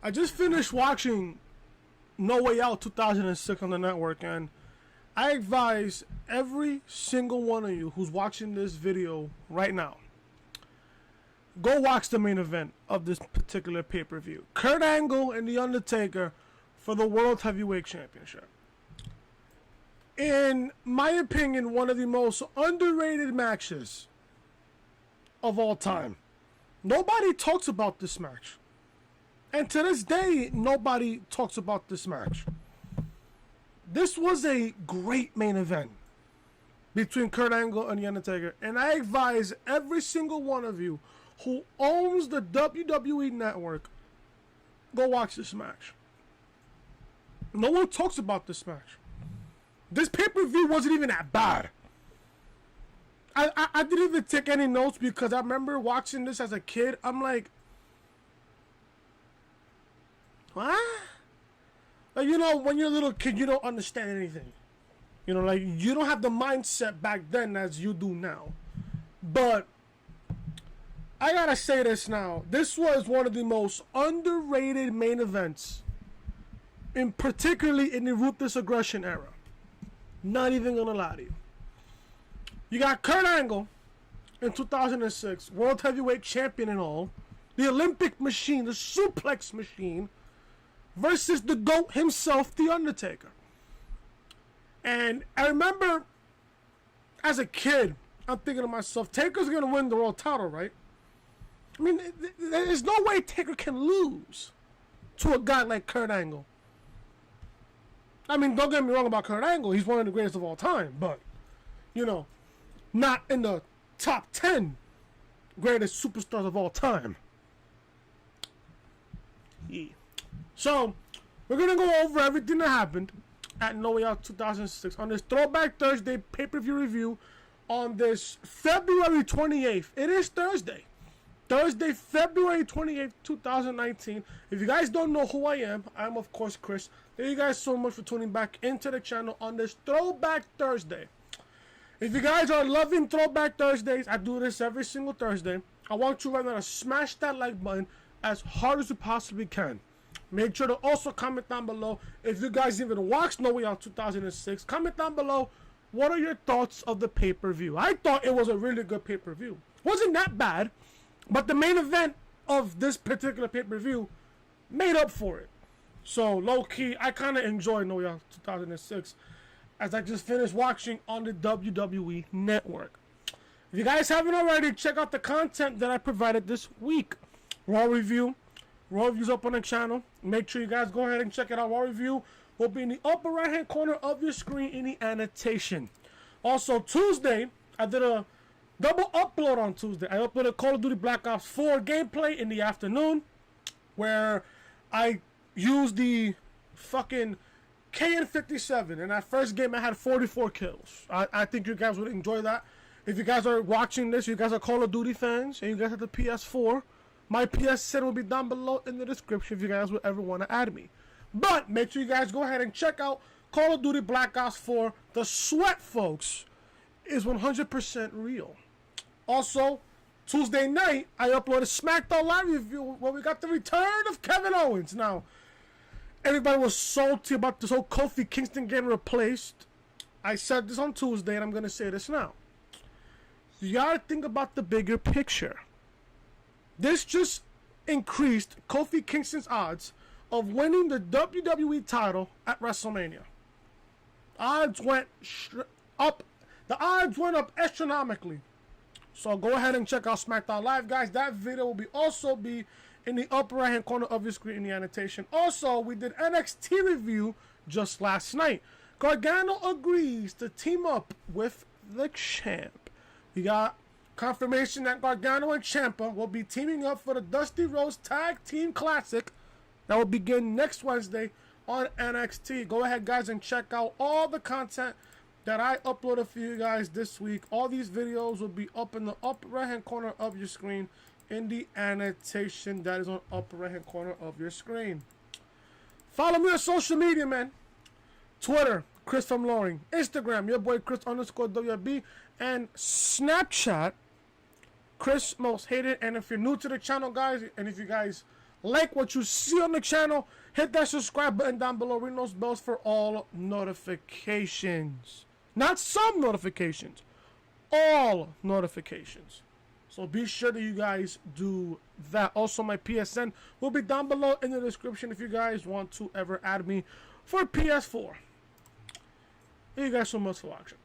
I just finished watching No Way Out 2006 on the network, and I advise every single one of you who's watching this video right now, go watch the main event of this particular pay-per-view. Kurt Angle and The Undertaker for the World Heavyweight Championship. In my opinion, one of the most underrated matches of all time. Nobody talks about this match. And to this day, nobody talks about this match. This was a great main event between Kurt Angle and The Undertaker. And I advise every single one of you who owns the WWE Network, go watch this match. No one talks about this match. This pay-per-view wasn't even that bad. I didn't even take any notes because I remember watching this as a kid. I'm like, what? Like, you know, when you're a little kid, you don't understand anything. You know, like, you don't have the mindset back then as you do now. But I gotta say this now. This was one of the most underrated main events, particularly in the Ruthless Aggression era. Not even gonna lie to you. You got Kurt Angle in 2006, World Heavyweight Champion and all, the Olympic Machine, the Suplex Machine, versus the GOAT himself, The Undertaker. And I remember, as a kid, I'm thinking to myself, Taker's gonna win the world title, right? I mean, there's no way Taker can lose to a guy like Kurt Angle. I mean, don't get me wrong about Kurt Angle. He's one of the greatest of all time. But, you know, not in the top 10 greatest superstars of all time. Yeah. So, we're going to go over everything that happened at No Way Out 2006 on this Throwback Thursday pay-per-view review on this February 28th. It is Thursday. Thursday, February 28th, 2019. If you guys don't know who I am, I'm, of course, Chris. Thank you guys so much for tuning back into the channel on this Throwback Thursday. If you guys are loving Throwback Thursdays, I do this every single Thursday. I want you right now to smash that like button as hard as you possibly can. Make sure to also comment down below if you guys even watched No Way Out 2006. Comment down below, what are your thoughts of the pay-per-view? I thought it was a really good pay-per-view. Wasn't that bad. But the main event of this particular pay-per-view made up for it. So, low-key, I kind of enjoy No Way Out 2006 as I just finished watching on the WWE Network. If you guys haven't already, check out the content that I provided this week. Raw Review. Raw Review's up on the channel. Make sure you guys go ahead and check it out. Raw Review will be in the upper right-hand corner of your screen in the annotation. Also, Tuesday, I did a double upload on Tuesday. I uploaded Call of Duty Black Ops 4 gameplay in the afternoon, where I used the fucking KN57. In that first game, I had 44 kills. I think you guys would enjoy that. If you guys are watching this, you guys are Call of Duty fans, and you guys have the PS4, my PS7 will be down below in the description if you guys would ever want to add me. But make sure you guys go ahead and check out Call of Duty Black Ops 4. The sweat, folks, is 100% real. Also, Tuesday night, I uploaded SmackDown Live review where we got the return of Kevin Owens. Now, everybody was salty about this whole Kofi Kingston getting replaced. I said this on Tuesday, and I'm going to say this now. You got to think about the bigger picture. This just increased Kofi Kingston's odds of winning the WWE title at WrestleMania. Odds went up. The odds went up astronomically. So go ahead and check out SmackDown Live, guys. That video will also be in the upper right-hand corner of your screen in the annotation. Also, we did NXT review just last night. Gargano agrees to team up with the Champ. We got confirmation that Gargano and Ciampa will be teaming up for the Dusty Rhodes Tag Team Classic that will begin next Wednesday on NXT. Go ahead, guys, and check out all the content that I uploaded for you guys this week. All these videos will be up in the upper right-hand corner of your screen in the annotation that is on the upper right-hand corner of your screen. Follow me on social media, man. Twitter, Chris from Loring. Instagram, your boy Chris_WB. And Snapchat, Chris Most Hated. And if you're new to the channel, guys, and if you guys like what you see on the channel. Hit that subscribe button down below. Ring those bells for all notifications. Not some notifications. All notifications. So be sure that you guys do that. Also, my PSN will be down below in the description if you guys want to ever add me for PS4. Thank you guys so much for watching.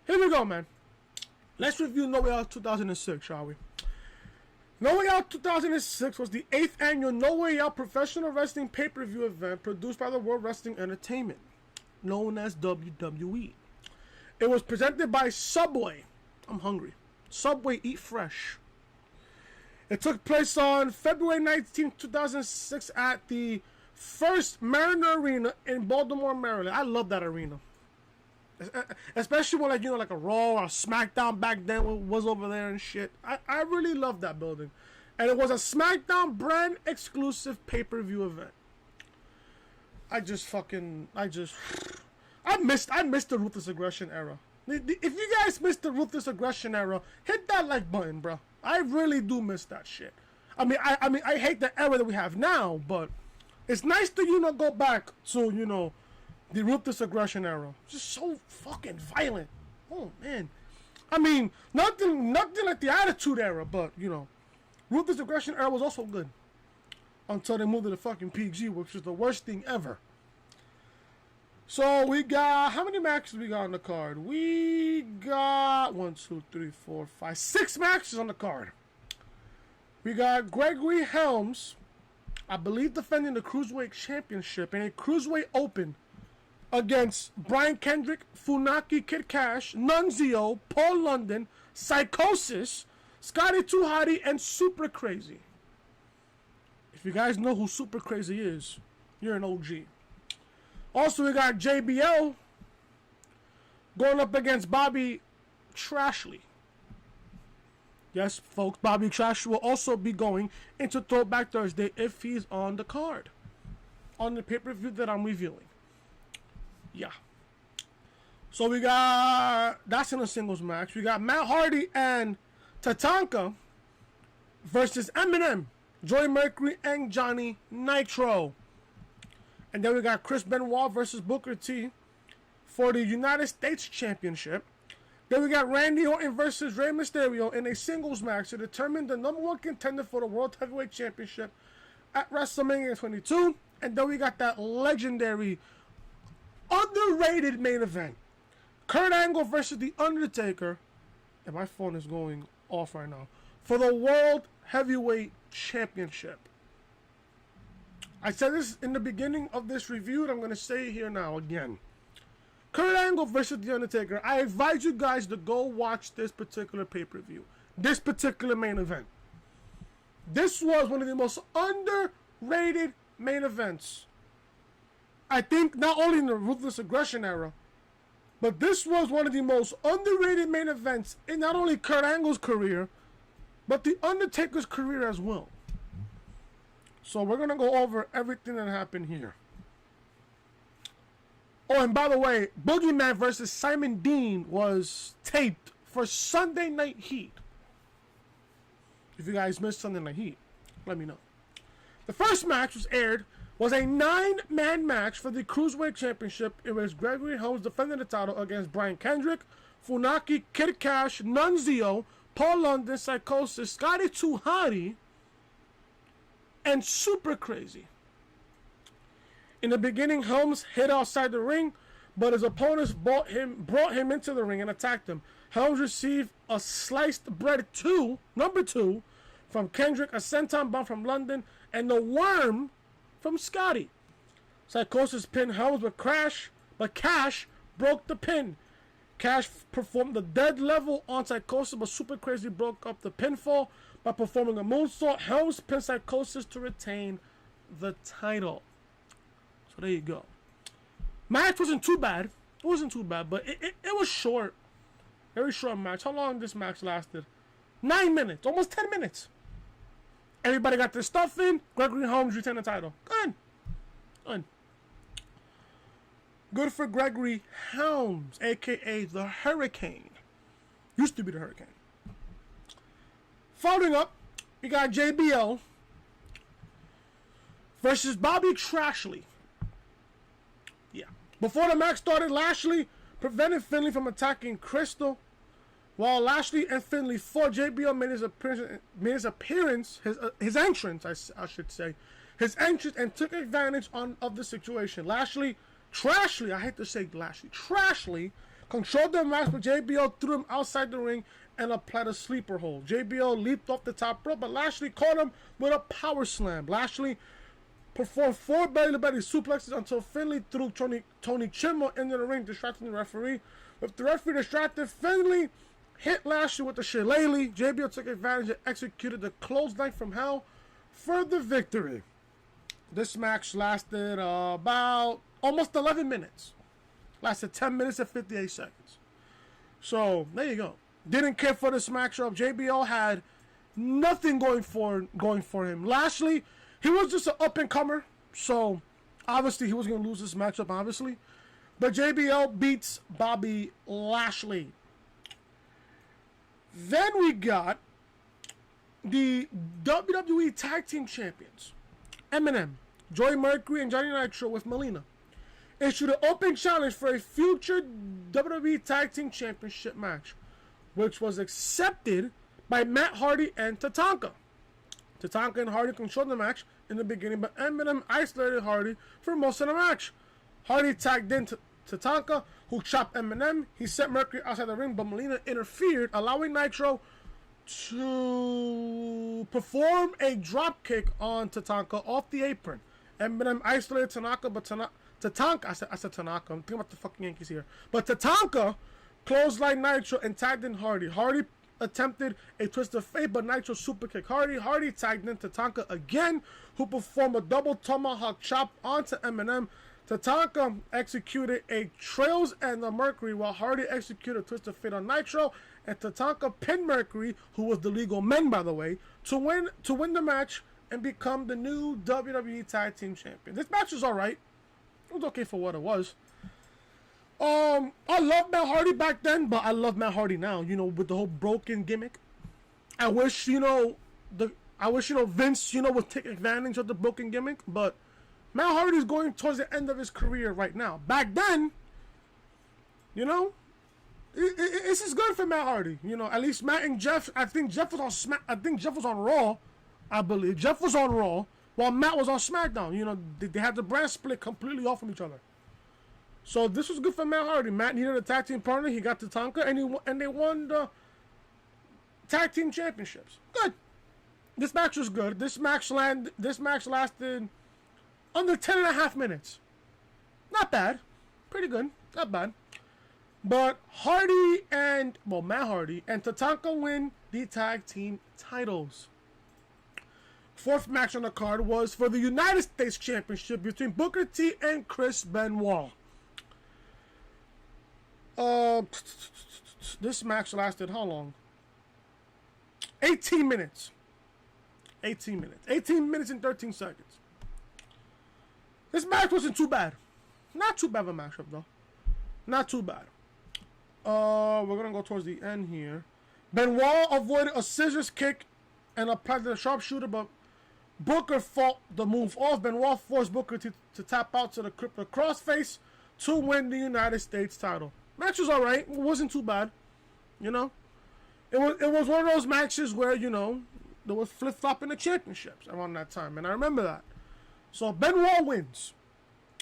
Here we go, man. Let's review No Way Out 2006, shall we? No Way Out 2006 was the 8th annual No Way Out professional wrestling pay-per-view event produced by the World Wrestling Entertainment, known as WWE. It was presented by Subway. I'm hungry. Subway Eat Fresh. It took place on February 19, 2006 at the First Mariner Arena in Baltimore, Maryland. I love that arena. Especially when, like, you know, like a Raw or a SmackDown back then was over there and shit. I really love that building. And it was a SmackDown brand exclusive pay-per-view event. I missed the Ruthless Aggression era. If you guys missed the Ruthless Aggression era, hit that like button, bro. I really do miss that shit. I hate the era that we have now, but it's nice to, you know, go back to, you know, the Ruthless Aggression era. Just so fucking violent. Oh, man. I mean, nothing like the Attitude Era, but, you know, Ruthless Aggression era was also good. Until they moved to the fucking PG, which is the worst thing ever. So we got, how many matches we got on the card? We got 6 matches on the card. We got Gregory Helms, I believe, defending the Cruiserweight Championship in a Cruiserweight Open against Brian Kendrick, Funaki, Kid Kash, Nunzio, Paul London, Psicosis, Scotty Hotty, and Super Crazy. If you guys know who Super Crazy is, you're an OG. Also, we got JBL going up against Bobby Trashley. Yes, folks, Bobby Trashley will also be going into Throwback Thursday if he's on the card. On the pay-per-view that I'm reviewing. Yeah. So we got, that's in a singles match. We got Matt Hardy and Tatanka versus Eminem, Joey Mercury, and Johnny Nitro. And then we got Chris Benoit versus Booker T for the United States Championship. Then we got Randy Orton versus Rey Mysterio in a singles match to determine the #1 contender for the World Heavyweight Championship at WrestleMania 22. And then we got that legendary, underrated main event. Kurt Angle versus The Undertaker. And my phone is going off right now. For the World Heavyweight Championship. I said this in the beginning of this review, and I'm going to say it here now again. Kurt Angle versus The Undertaker. I advise you guys to go watch this particular pay-per-view. This particular main event. This was one of the most underrated main events. I think not only in the Ruthless Aggression era, but this was one of the most underrated main events in not only Kurt Angle's career, but The Undertaker's career as well. So we're going to go over everything that happened here. Oh, and by the way, Boogeyman versus Simon Dean was taped for Sunday Night Heat. If you guys missed Sunday Night Heat, let me know. The first match was a 9-man match for the Cruiserweight Championship. It was Gregory Helms defending the title against Brian Kendrick, Funaki, Kid Kash, Nunzio, Paul London, Psicosis, Scotty Hotty, and Super Crazy. In the beginning, Helms hid outside the ring, but his opponents brought him into the ring and attacked him. Helms received a sliced bread number 2, from Kendrick, a senton bomb from London, and the worm from Scotty. Psicosis pinned Helms with Kash, but Kash broke the pin. Kash performed the dead level on Psicosis, but Super Crazy broke up the pinfall by performing a moonsault. Helms pinned Psicosis to retain the title. So there you go. Match wasn't too bad. It wasn't too bad, but it was short. Very short match. How long this match lasted? 9 minutes. Almost 10 minutes. Everybody got their stuff in. Gregory Helms retained the title. Good. Good. Good for Gregory Helms, a.k.a. the Hurricane. Used to be the Hurricane. Following up, we got JBL versus Bobby Trashley. Yeah. Before the match started, Lashley prevented Finlay from attacking Crystal. While Lashley and Finlay fought, JBL made his appearance, his entrance, I should say, his entrance, and took advantage of the situation. Trashley, I hate to say Lashley, Trashley controlled the match, but JBL threw him outside the ring and applied a sleeper hold. JBL leaped off the top rope, but Lashley caught him with a power slam. Lashley performed 4 belly-to-belly suplexes until Finlay threw Tony Chimel into the ring, distracting the referee. With the referee distracted, Finlay hit Lashley with the shillelagh. JBL took advantage and executed the clothesline from hell for the victory. This match lasted about almost 11 minutes. Lasted 10 minutes and 58 seconds. So, there you go. Didn't care for this matchup. JBL had nothing going for him. Lashley, he was just an up-and-comer. So, obviously, he was going to lose this matchup, obviously. But JBL beats Bobby Lashley. Then we got the WWE Tag Team Champions. Eminem, Joey Mercury, and Johnny Nitro with Melina issued an open challenge for a future WWE Tag Team Championship match, which was accepted by Matt Hardy and Tatanka. Tatanka and Hardy controlled the match in the beginning, but Eminem isolated Hardy for most of the match. Hardy tagged in Tatanka, who chopped Eminem. He sent Mercury outside the ring, but Melina interfered, allowing Nitro to perform a dropkick on Tatanka off the apron. Eminem isolated Tanaka, but Tatanka, I said Tanaka, I'm thinking about the fucking Yankees here. But Tatanka clotheslined Nitro and tagged in Hardy. Hardy attempted a twist of fate, but Nitro superkicked Hardy. Hardy tagged in Tatanka again, who performed a double tomahawk chop onto Eminem. Tatanka executed a Trails and the Mercury, while Hardy executed a twist of fate on Nitro, and Tatanka pinned Mercury, who was the legal men, by the way, to win the match and become the new WWE Tag Team Champion. This match was alright. It was okay for what it was. I loved Matt Hardy back then, but I love Matt Hardy now, with the whole broken gimmick. I wish, Vince, would take advantage of the broken gimmick, but Matt Hardy's going towards the end of his career right now. Back then, this is good for Matt Hardy. At least Matt and Jeff. I think Jeff was on Raw. I believe Jeff was on Raw while Matt was on SmackDown. They had the brand split completely off from each other. So this was good for Matt Hardy. Matt needed a tag team partner. He got Tatanka, and they won the tag team championships. Good. This match was good. This match lasted under 10.5 minutes. Not bad. Pretty good. Not bad. But Matt Hardy and Tatanka win the tag team titles. Fourth match on the card was for the United States Championship between Booker T and Chris Benoit. This match lasted how long? 18 minutes. 18 minutes and 13 seconds. This match wasn't too bad. Not too bad of a matchup, though. Not too bad. We're going to go towards the end here. Benoit avoided a scissors kick and applied the sharpshooter, but Booker fought the move off. Benoit forced Booker to tap out to the crossface to win the United States title. Match was alright. It wasn't too bad. It was one of those matches where, there was flip-flopping the championships around that time, and I remember that. So Benoit wins.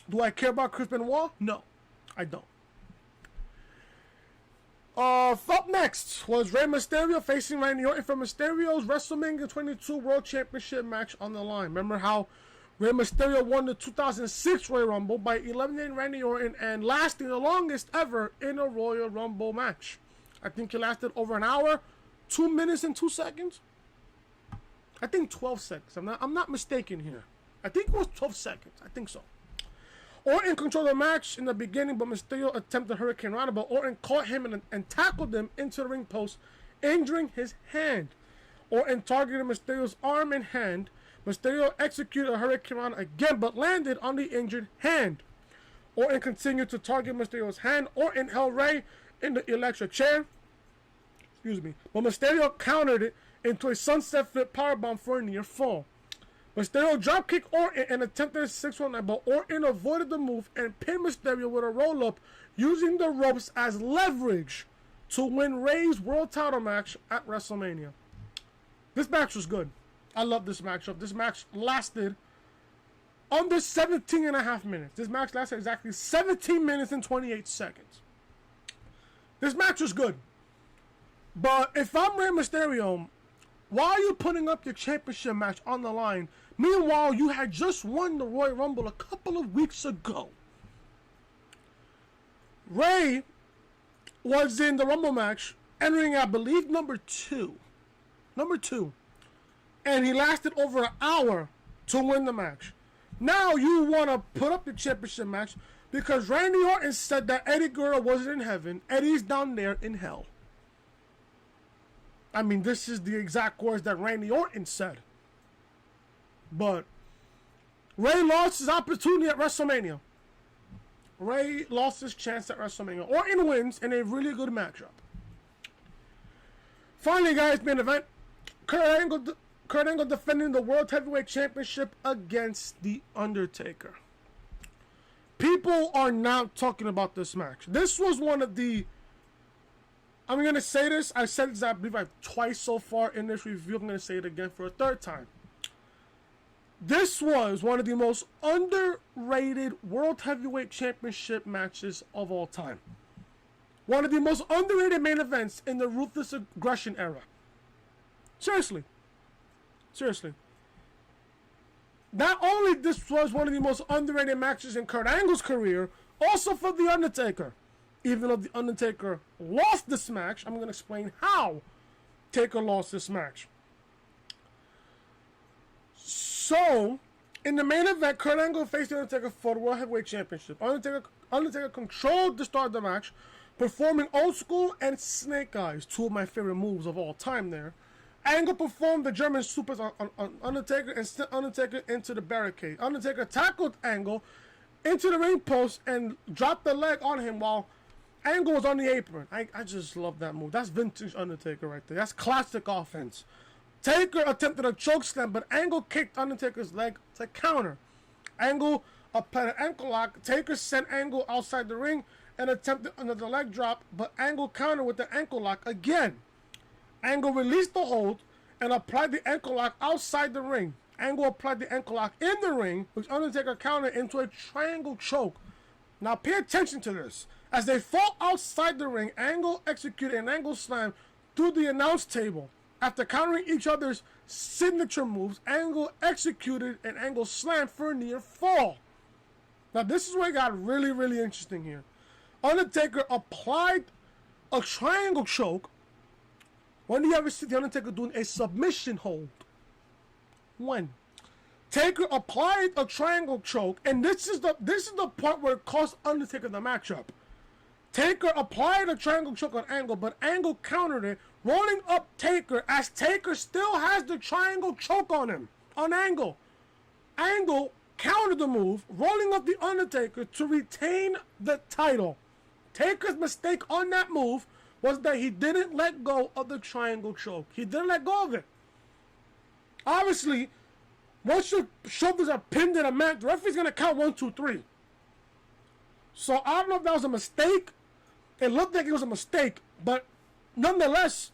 Do I care about Chris Benoit? No, I don't. Up next was Rey Mysterio facing Randy Orton for Mysterio's WrestleMania 22 World Championship match on the line. Remember how Rey Mysterio won the 2006 Royal Rumble by eliminating Randy Orton and lasting the longest ever in a Royal Rumble match. I think it lasted over an hour, 2 minutes and 2 seconds. I think 12 seconds. I'm not mistaken here. I think it was 12 seconds. I think so. Orton controlled the match in the beginning, but Mysterio attempted Hurricane Rana, but Orton caught him and tackled him into the ring post, injuring his hand. Orton targeted Mysterio's arm and hand. Mysterio executed a Hurricane Rana again, but landed on the injured hand. Orton continued to target Mysterio's hand. Orton held Rey in the electric chair. But Mysterio countered it into a sunset flip powerbomb for a near fall. Mysterio dropkicked Orton and attempted a 619, but Orton avoided the move and pinned Mysterio with a roll-up, using the ropes as leverage to win Rey's world title match at WrestleMania. This match was good. I love this matchup. This match lasted under 17 and a half minutes. This match lasted exactly 17 minutes and 28 seconds. This match was good. But if I'm Rey Mysterio, why are you putting up your championship match on the line? Meanwhile, you had just won the Royal Rumble a couple of weeks ago. Rey was in the Rumble match, entering, I believe, number two. And he lasted over an hour to win the match. Now you want to put up the championship match because Randy Orton said that Eddie Guerrero wasn't in heaven. Eddie's down there in hell. I mean, this is the exact words that Randy Orton said. But Rey lost his opportunity at WrestleMania. Rey lost his chance at WrestleMania. Orton wins in a really good matchup. Finally, guys, main event. Kurt Angle defending the World Heavyweight Championship against The Undertaker. People are now talking about this match. This was one of the... I'm going to say this. I said this, I believe, twice so far in this review. I'm going to say it again for a third time. This was one of the most underrated World Heavyweight Championship matches of all time. One of the most underrated main events in the Ruthless Aggression era. Seriously. Not only this was one of the most underrated matches in Kurt Angle's career, also for The Undertaker. Even though The Undertaker lost this match, I'm going to explain how Taker lost this match. So, in the main event, Kurt Angle faced The Undertaker for the World Heavyweight Championship. Undertaker controlled the start of the match, performing Old School and Snake Eyes, two of my favorite moves of all time there. Angle performed the German supers on Undertaker and sent Undertaker into the barricade. Undertaker tackled Angle into the ring post and dropped the leg on him while Angle was on the apron. I just love that move. That's vintage Undertaker right there. That's classic offense. Taker attempted a chokeslam, but Angle kicked Undertaker's leg to counter. Angle applied an ankle lock. Taker sent Angle outside the ring and attempted another leg drop, but Angle countered with the ankle lock again. Angle released the hold and applied the ankle lock outside the ring. Angle applied the ankle lock in the ring, which Undertaker countered into a triangle choke. Now pay attention to this. As they fought outside the ring, Angle executed an angle slam through the announce table. After countering each other's signature moves, Angle executed an angle slam for a near fall. Now this is where it got really, really interesting here. Undertaker applied a triangle choke. When do you ever see The Undertaker doing a submission hold? When? Taker applied a triangle choke, and this is the part where it cost Undertaker the matchup. Taker applied a triangle choke on Angle, but Angle countered it, rolling up Taker as Taker still has the triangle choke on him, on Angle. Angle countered the move, rolling up the Undertaker to retain the title. Taker's mistake on that move was that he didn't let go of the triangle choke. He didn't let go of it. Obviously, once your shoulders are pinned in a mat, the referee's going to count 1, 2, 3. So I don't know if that was a mistake. It looked like it was a mistake, but nonetheless,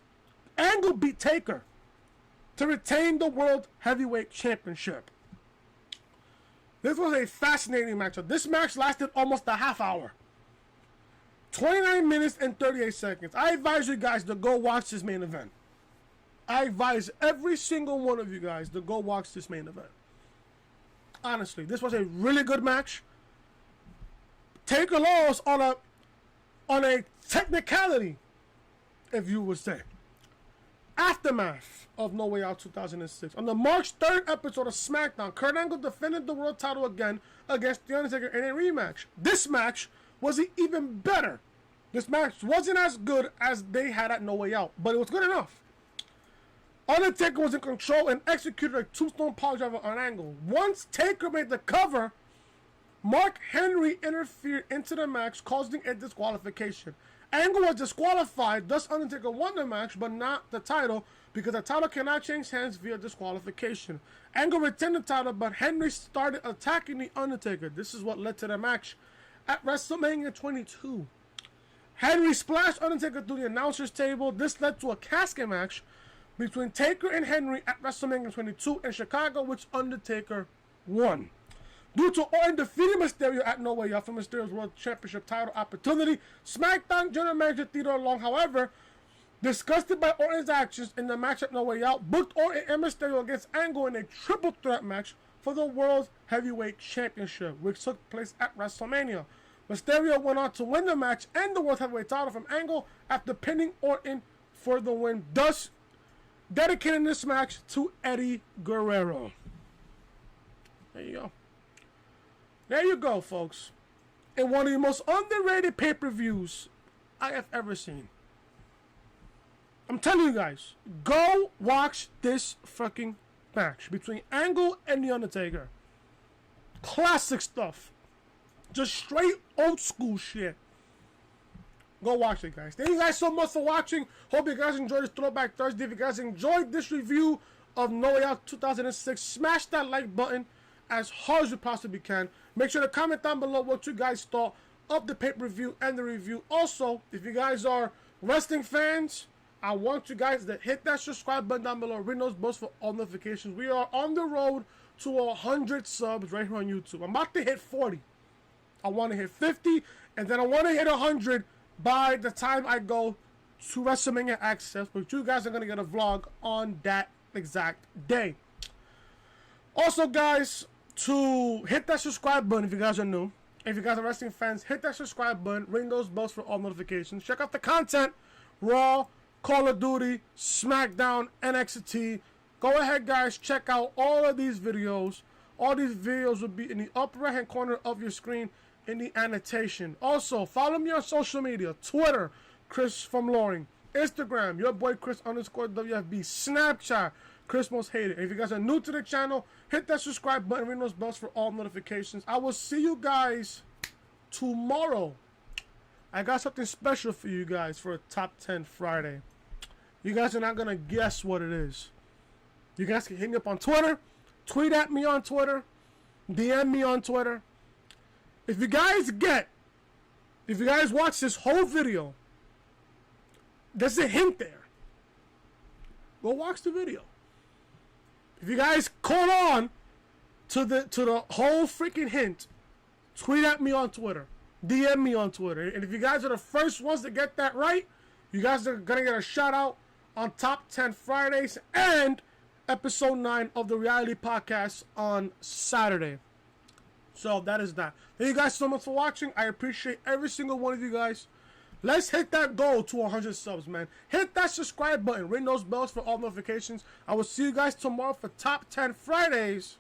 Angle beat Taker to retain the World Heavyweight Championship. This was a fascinating matchup. This match lasted almost a half hour. 29 minutes and 38 seconds. I advise you guys to go watch this main event. I advise every single one of you guys to go watch this main event. Honestly, this was a really good match. Taker lost on a technicality, if you would say. Aftermath of No Way Out 2006. On the March 3rd episode of SmackDown, Kurt Angle defended the world title again against The Undertaker in a rematch. This match was even better. This match wasn't as good as they had at No Way Out, but it was good enough. Undertaker was in control and executed a tombstone piledriver on Angle. Once Taker made the cover, Mark Henry interfered into the match, causing a disqualification. Angle was disqualified, thus Undertaker won the match, but not the title, because the title cannot change hands via disqualification. Angle retained the title, but Henry started attacking The Undertaker. This is what led to the match at WrestleMania 22. Henry splashed Undertaker through the announcer's table. This led to a casket match between Taker and Henry at WrestleMania 22 in Chicago, which Undertaker won. Due to Orton defeating Mysterio at No Way Out for Mysterio's World Championship title opportunity, SmackDown General Manager Theodore Long, however, disgusted by Orton's actions in the match at No Way Out, booked Orton and Mysterio against Angle in a triple threat match for the World Heavyweight Championship, which took place at WrestleMania. Mysterio went on to win the match and the World Heavyweight title from Angle after pinning Orton for the win, thus dedicating this match to Eddie Guerrero. There you go. There you go, folks. In one of the most underrated pay-per-views I have ever seen. I'm telling you guys, go watch this fucking match between Angle and The Undertaker. Classic stuff. Just straight old school shit. Go watch it, guys. Thank you guys so much for watching. Hope you guys enjoyed this Throwback Thursday. If you guys enjoyed this review of No Way Out 2006, smash that like button as hard as you possibly can. Make sure to comment down below what you guys thought of the pay-per-view and the review. Also, if you guys are wrestling fans, I want you guys to hit that subscribe button down below. Ring those bells for all notifications. We are on the road to 100 subs right here on YouTube. I'm about to hit 40. I want to hit 50, and then I want to hit 100 by the time I go to WrestleMania Access, but you guys are going to get a vlog on that exact day. Also, guys, to hit that subscribe button if you guys are new. If you guys are wrestling fans, hit that subscribe button. Ring those bells for all notifications. Check out the content. Raw, Call of Duty, SmackDown, NXT. Go ahead, guys. Check out all of these videos. All these videos will be in the upper right-hand corner of your screen in the annotation. Also, follow me on social media. Twitter, Chris from Loring. Instagram, your boy Chris_WFB. Snapchat, Chris Most Hated. And if you guys are new to the channel, hit that subscribe button, ring those bells for all notifications. I will see you guys tomorrow. I got something special for you guys for a Top 10 Friday. You guys are not going to guess what it is. You guys can hit me up on Twitter. Tweet at me on Twitter. DM me on Twitter. If you guys watch this whole video, there's a hint there. Go watch the video. If you guys caught on to the whole freaking hint, tweet at me on Twitter. DM me on Twitter. And if you guys are the first ones to get that right, you guys are going to get a shout out on Top 10 Fridays and episode 9 of the reality podcast on Saturday. So that is that. Thank you guys so much for watching. I appreciate every single one of you guys. Let's hit that goal to 100 subs, man. Hit that subscribe button. Ring those bells for all notifications. I will see you guys tomorrow for Top 10 Fridays.